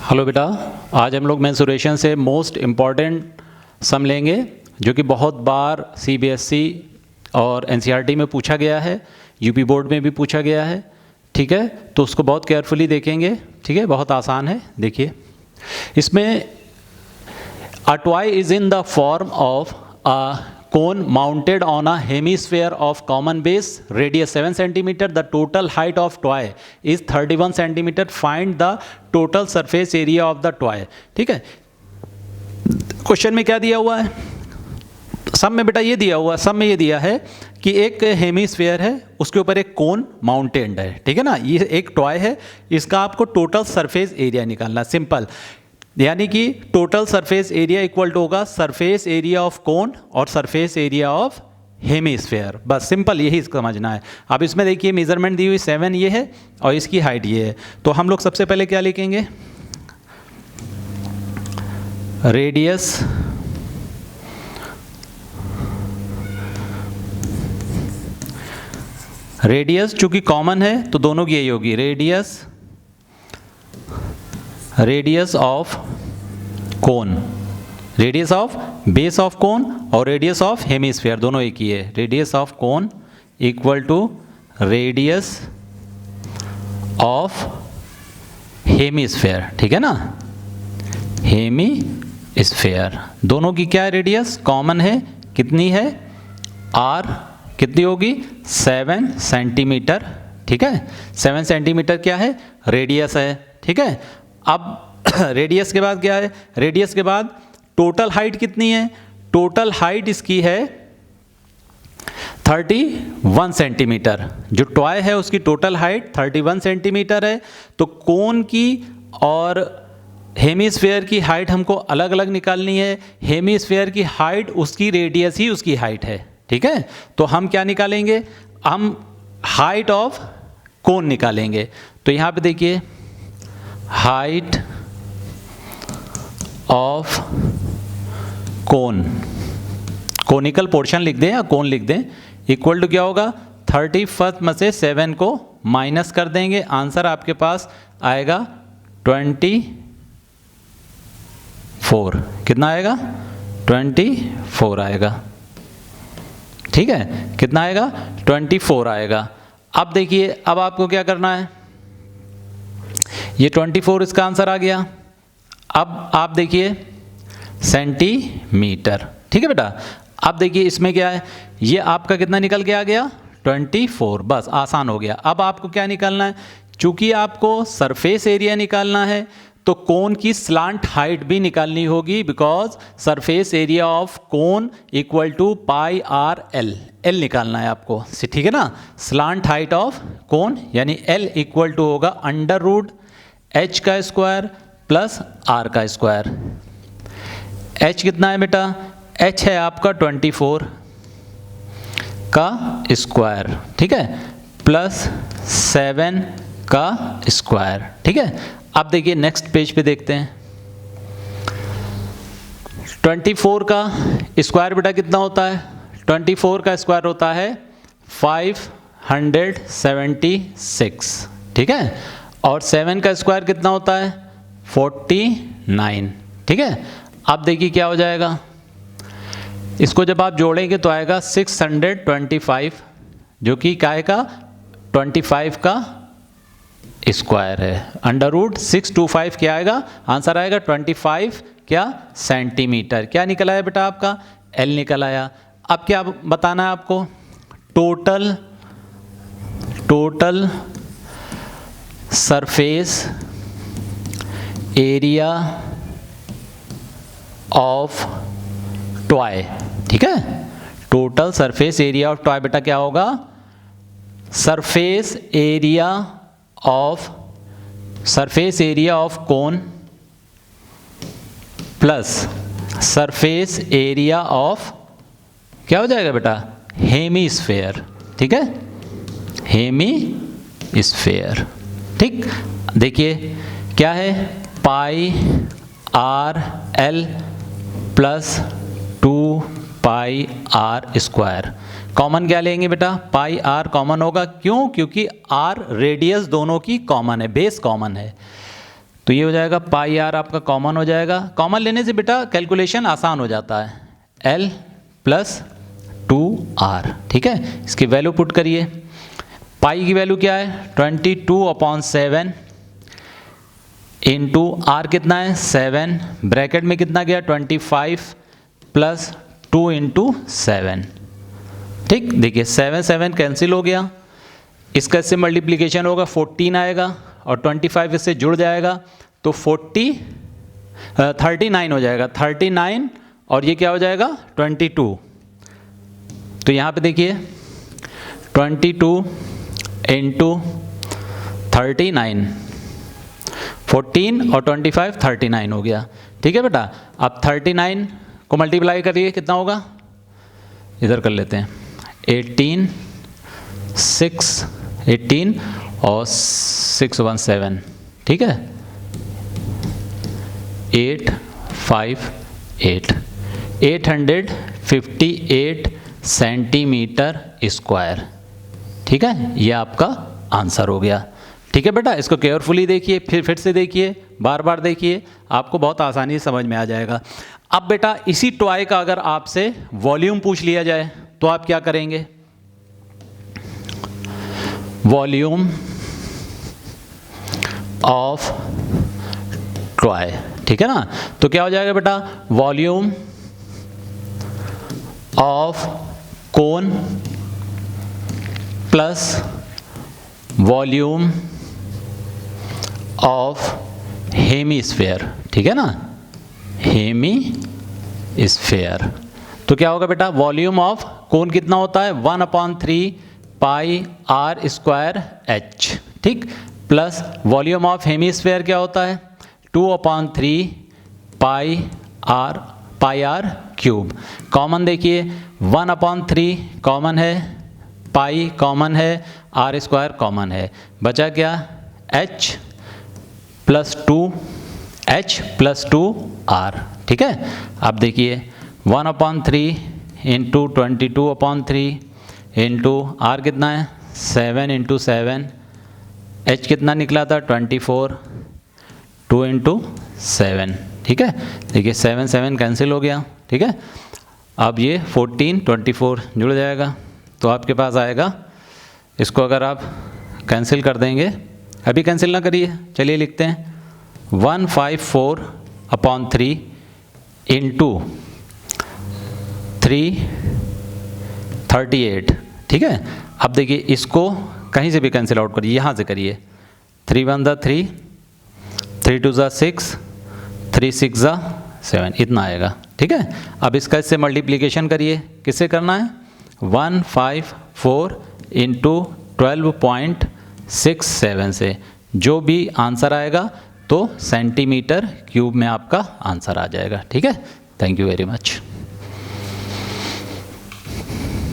Hello बेटा, आज हम लोग मेंसुरेशन से मोस्ट इम्पॉर्टेंट सम लेंगे जो कि बहुत बार सीबीएसई और एनसीईआरटी में पूछा गया है, यूपी बोर्ड में भी पूछा गया है। ठीक है, तो उसको बहुत केयरफुली देखेंगे। ठीक है, बहुत आसान है। देखिए, इसमें a toy is in the form of a cone mounted on a hemisphere of common base, radius 7 cm. The total height of toy is 31 cm. Find the total surface area of the toy. ठीक है, question में क्या दिया हुआ है? सब में बेटा ये दिया हुआ है, सब में ये दिया है कि एक हेमीस्फेयर है, उसके ऊपर एक कोन माउंटेड है। ठीक है ना, ये एक टॉय है, इसका आपको टोटल सरफेस एरिया निकालना। सिंपल, यानी कि total surface area equal to होगा सरफेस एरिया ऑफ कोन और सरफेस एरिया ऑफ हेमीस्फेयर। बस सिंपल यही समझना है। अब इसमें देखिए मेजरमेंट दी हुई 7 ये है और इसकी हाइट ये है। तो हम लोग सबसे पहले क्या लिखेंगे? रेडियस चूंकि कॉमन है तो दोनों की यही होगी, radius of cone, radius of base of cone और रेडियस ऑफ हेमीस्फेयर दोनों एक ही है। Radius of cone equal to radius of hemisphere. ठीक है ना, हेमीस्फेयर दोनों की क्या है? रेडियस कॉमन है, कितनी है? आर कितनी होगी? 7 सेंटीमीटर। ठीक है, 7 सेंटीमीटर क्या है? रेडियस है। ठीक है, अब रेडियस के बाद क्या है? रेडियस के बाद टोटल हाइट कितनी है? टोटल हाइट इसकी है 31 सेंटीमीटर। जो टॉय है उसकी टोटल हाइट 31 सेंटीमीटर है। तो कोन की और हेमीस्फेयर की हाइट हमको अलग अलग निकालनी है। हेमीस्फेयर की हाइट उसकी रेडियस ही उसकी हाइट है। ठीक है, तो हम क्या निकालेंगे? हम हाइट ऑफ कोन निकालेंगे। तो यहाँ पे देखिए, height of cone, conical portion लिख दें या कोन लिख दें, इक्वल टू क्या होगा? 31 में से 7 को माइनस कर देंगे, आंसर आपके पास आएगा 24। कितना आएगा? 24 आएगा। ठीक है, कितना आएगा? 24 आएगा। अब देखिए, अब आपको क्या करना है? ये 24 इसका आंसर आ गया। अब आप देखिए सेंटीमीटर। ठीक है बेटा, अब देखिए इसमें क्या है? ये आपका कितना निकल के आ गया? 24। बस आसान हो गया। अब आपको क्या निकालना है? चूंकि आपको सरफेस एरिया निकालना है तो कोन की स्लांट हाइट भी निकालनी होगी, because surface area of cone equal to pi are L. L निकालना है आपको, ठीक है ना। स्लांट हाइट ऑफ कोन यानी एल इक्वल टू होगा अंडर रूट एच का स्क्वायर प्लस आर का स्क्वायर। एच कितना है बेटा? एच है आपका 24 का स्क्वायर। ठीक है, प्लस 7 का स्क्वायर। ठीक है, अब देखिए नेक्स्ट पेज पे देखते हैं। 24 का स्क्वायर बेटा कितना होता है? 24 का स्क्वायर होता है 576। ठीक है, और 7 का स्क्वायर कितना होता है? 49। ठीक है, अब देखिए क्या हो जाएगा? इसको जब आप जोड़ेंगे तो आएगा 625, जो कि काय का 25 का स्क्वायर है। अंडर रूट 625 क्या आएगा? आंसर आएगा 25 क्या? सेंटीमीटर। क्या निकल आया बेटा आपका? एल निकल आया। अब क्या बताना है आपको? Total surface area of toy. ठीक है, total surface area of toy बेटा क्या होगा? Surface area of cone plus surface area of क्या हो जाएगा बेटा? हेमीस्फेयर। ठीक है, हेमीस्फेयर। ठीक, देखिए क्या है? Pi are l plus 2 pi r square. Common क्या लेंगे बेटा? पाई आर कॉमन होगा। क्यों? क्योंकि आर रेडियस दोनों की कॉमन है, बेस कॉमन है। तो ये हो जाएगा पाई आर आपका कॉमन हो जाएगा। कॉमन लेने से बेटा कैलकुलेशन आसान हो जाता है, L प्लस 2R, ठीक है। इसकी वैल्यू पुट करिए, पाई की वैल्यू क्या है 22/7 इंटू आर कितना है 7, ब्रैकेट में कितना गया 25 प्लस 2 इंटू 7, ठीक। देखिए 7 7 कैंसिल हो गया, इसका इससे मल्टीप्लिकेशन होगा 14 आएगा और 25 इससे जुड़ जाएगा तो 39 हो जाएगा, 39 और ये क्या हो जाएगा 22। तो यहाँ पे देखिए 22 इंटू 39, 14 और 25 39 हो गया, ठीक है बेटा। अब 39 को मल्टीप्लाई करिए, कितना होगा, इधर कर लेते हैं 18 और 6 1 7, ठीक है 858 858 सेंटीमीटर स्क्वायर, ठीक है। ये आपका आंसर हो गया, ठीक है बेटा। इसको केयरफुली देखिए, फिर से देखिए, बार बार देखिए, आपको बहुत आसानी से समझ में आ जाएगा। अब बेटा इसी टॉय का अगर आपसे वॉल्यूम पूछ लिया जाए तो आप क्या करेंगे, वॉल्यूम ऑफ टॉय, ठीक है ना। तो क्या हो जाएगा बेटा, volume of cone plus volume of hemisphere, ठीक है ना, हेमीस्फेयर। तो क्या होगा बेटा, वॉल्यूम ऑफ कोन कितना होता है 1/3 पाई आर स्क्वायर एच, ठीक, प्लस वॉल्यूम ऑफ हेमीस्फेयर क्या होता है 2/3 पाई आर क्यूब। कॉमन देखिए 1/3 कॉमन है, पाई कॉमन है, आर स्क्वायर कॉमन है, बचा क्या h प्लस 2 आर, ठीक है। अब देखिए 1/3 इंटू 22/3 इंटू आर कितना है 7 इंटू 7, h कितना निकला था 24, 2 इंटू 7, ठीक है। देखिए 7 7 कैंसिल हो गया, ठीक है। अब ये 14 24 जुड़ जाएगा तो आपके पास आएगा, इसको अगर आप कैंसिल कर देंगे, अभी कैंसिल ना करिए, चलिए लिखते हैं 154/3 इंटू 338, ठीक है। अब देखिए इसको कहीं से भी कैंसिल आउट करिए, यहाँ से करिए, 3 1 3, 3 2 6, 3 6 7, इतना आएगा, ठीक है। अब इसका इससे मल्टीप्लिकेशन करिए, किससे करना है 154 इंटू 12.67 से, जो भी आंसर आएगा तो सेंटीमीटर क्यूब में आपका आंसर आ जाएगा, ठीक है। Thank you very much.